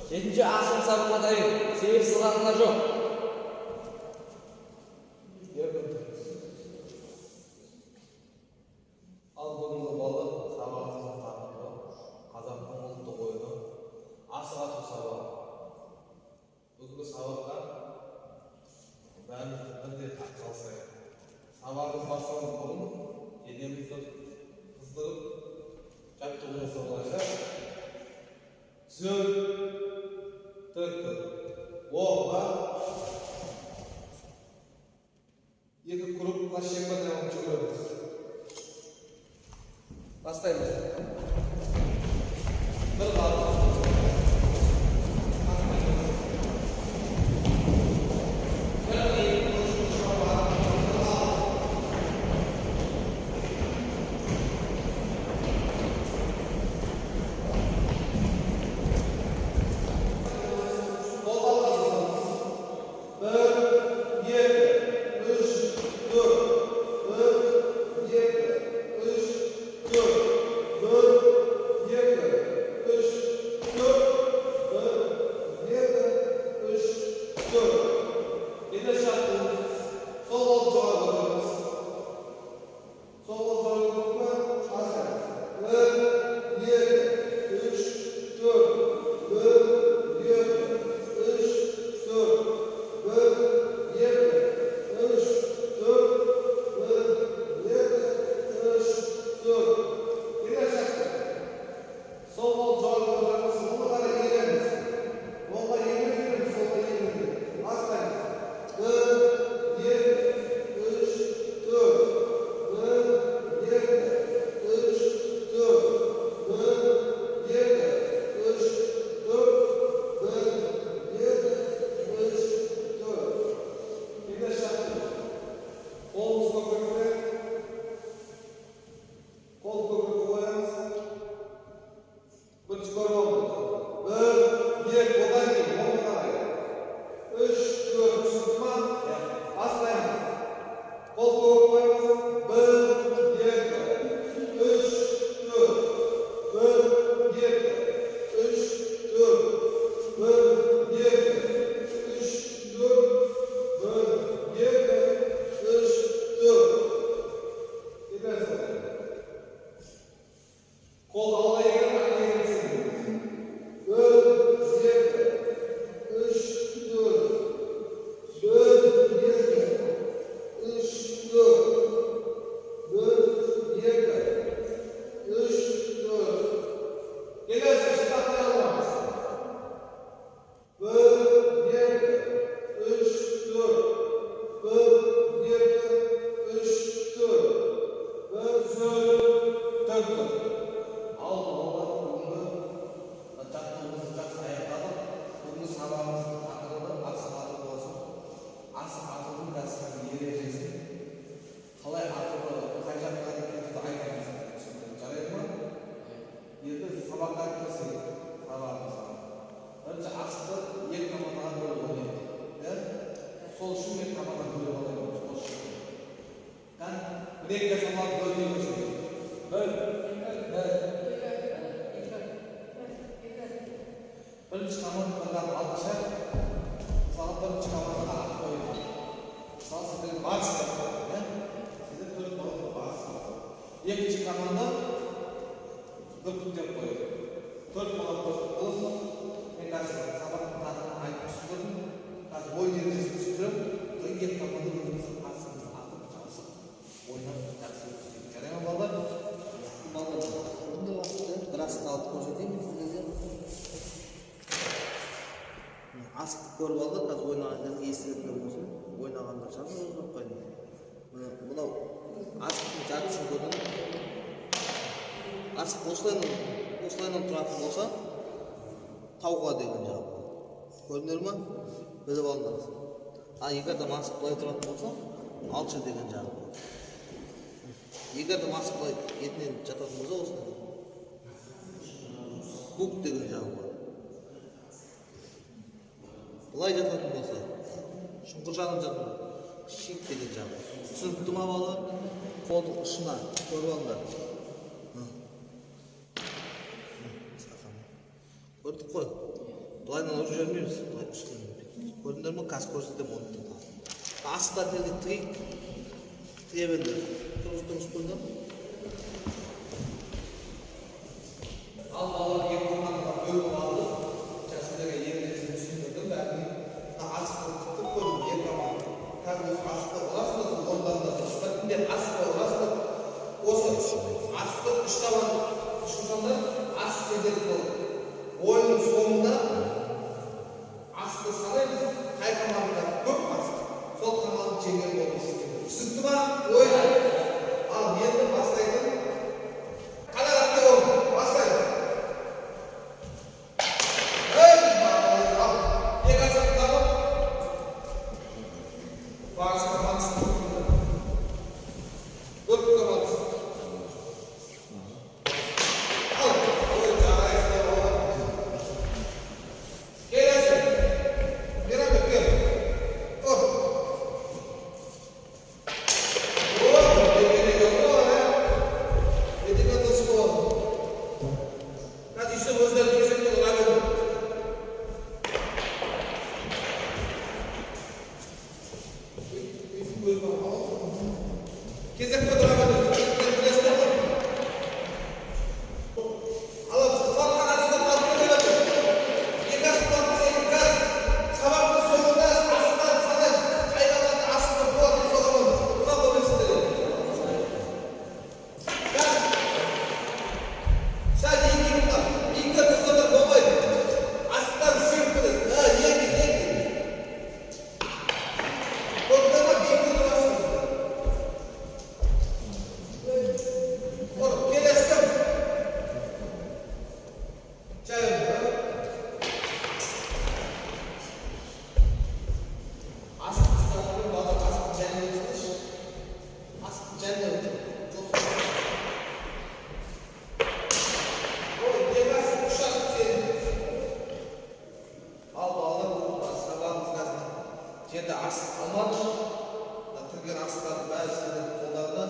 Жетінші асыл сабыққа дайын. Сегіз сырғатына жоқ. Ал бүгінгі балы сабағымызға тартылды. Қазақтың ұлттық ойыны асық ату сабағы. Бүгінгі сабаққа бәріміз бірдей атсалысайық. Сабағымыз басталған бұрын денемізді қыздырып жаттығуымызды болайық. Түзел, тіркіл, оңға, екі группаға шеңберден жүгіреміз. Бастаймыз. Бір қалды. Бірінші командаға алғыша, мысалы бірінші командаға ат қойды. Мысалы сіздер барысында қойды, сіздер төрт балаға барысында. Екінші команда бүркіттеп қойды. Төрт балаға болсын, мен қазір сабақтың тағын айтып түсіндірдім. Қазір ойын ережесін түсіндіріп, екі команда өзіміздің қарсымызды атып çalışып, ойнап жақсы өткізейік. Жарай ма балалар? Бір асықты алып көрсетейін сіздерге. Асықты көріп алдық, қазір ойнағандар естілетіндер болсын, ойнағандар жазып жоқ қойды. Мынау асықтың жартысын көрдім. Асық осылайынан тұратын болса, тауға деген жағы. Көрдіңдер ма? Біліп алдыңыз. Егер адам асық былай тұратын болса, алшы деген жағы. Егер адам асық былай етінен жататын болса, осылай көк деген жағы бар. Былай жататын болса, шұңқыр жағын жататын шек деген жағы. Түсінікті ма бала? Қолдың ұшына көріп алыңдар. Көрдік қой. Былайынан ұрып жібермейміз. Былай үстінен. Көрдіңдер ме? Қазір көрсетемін оны. Астыдан жерде тірейік. Тіре беріңдер. Тұрғыз көрдіңдер ме? Ал балалар екі командаға бөліп алды. Жаңсындарға ережесін түсіндірдім. Бәрін асықпен тұттып қойдым. Екі команда. Қазір осы асықпен ұрасыңыз, ондан да біртіндеп асықпен ұрасыңыз. Осы асықпен үш табан ұшқанда асық едері болды. Ойынның соңында асықты санаймыз. Қай команда көп асық. Сол команда жеңген болып есептейді. Түсінікті ма? Ойын. Ал енді бастайтын. Қанағатты орын. Бастайды. Жерде асық алмады, түрген асықтардың бәрі сіздердің қолдарында.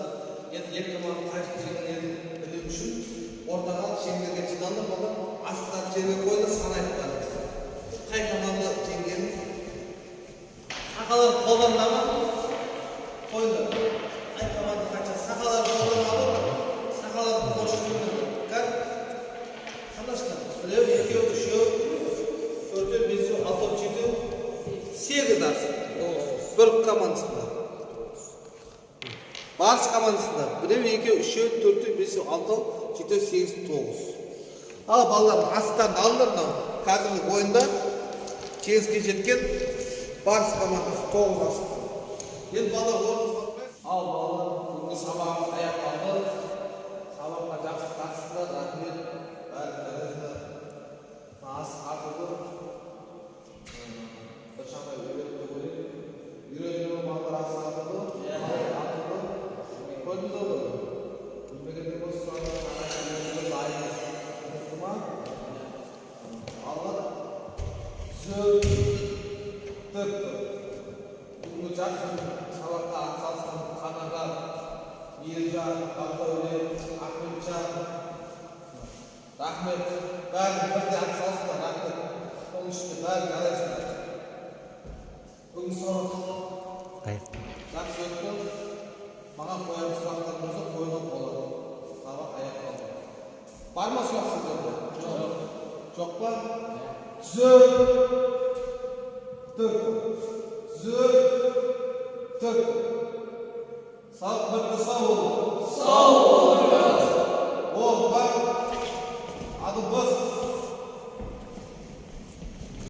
Енді екі команда қайсы жеңгенін білу үшін ортаға жеңгенге жиналып алып, асықтарды жерге қойды, санайды. Қай команда жеңгенін сақаларын қолдарында ма? Қойды. Қай команда қанша сақаларын қолдарында алып, сақаларын қосып кәр. Қандашқа? Біреу, екеу, үшеу, төртеу, бесеу, алтау, жетеу. 8 асық. Бір командасында. Барыс командасында. Біреу, екеу, үшеу, төртеу, бесеу, алтау, жетеу, 8, 9. Ал балалардың асықтарын алыңдар. Қазіргі ойында жеңіске жеткен Барыс командасы 9 асық. Енді балалар орныңызға отырайық. Ал балалар бүгінгі сабағымыз аяқталды. Сабаққа жақсы қатысты. Рахмет. Бәрі асық артылды. Шамай үйретті көрейік. Үйретілі балдар асық атылды. Атылды. Көрдіңіз ғой? Білмегенде болсы сұрағанда қандай дайын. Көрдіңіз ма? Алға түзетіп. Бүгінгі жақсы сабаққа атсалысқан Қанағат, Ержан, Бақтаулет, Ахметжан. Рахмет. Бәрін бірде атсалысқан. Рахмет. Оның ішінде бәрін жарайсыңдар. Бүгін сұрағымыз жақсы өтті. Маған қойған сұрақтарымызды қойған болады. Сабақ аяқталды. Бар ма сұрақ сіздерде? Жоқ. Жоқ па? Түзетіп. Сабақ бітті, сау болыңдар.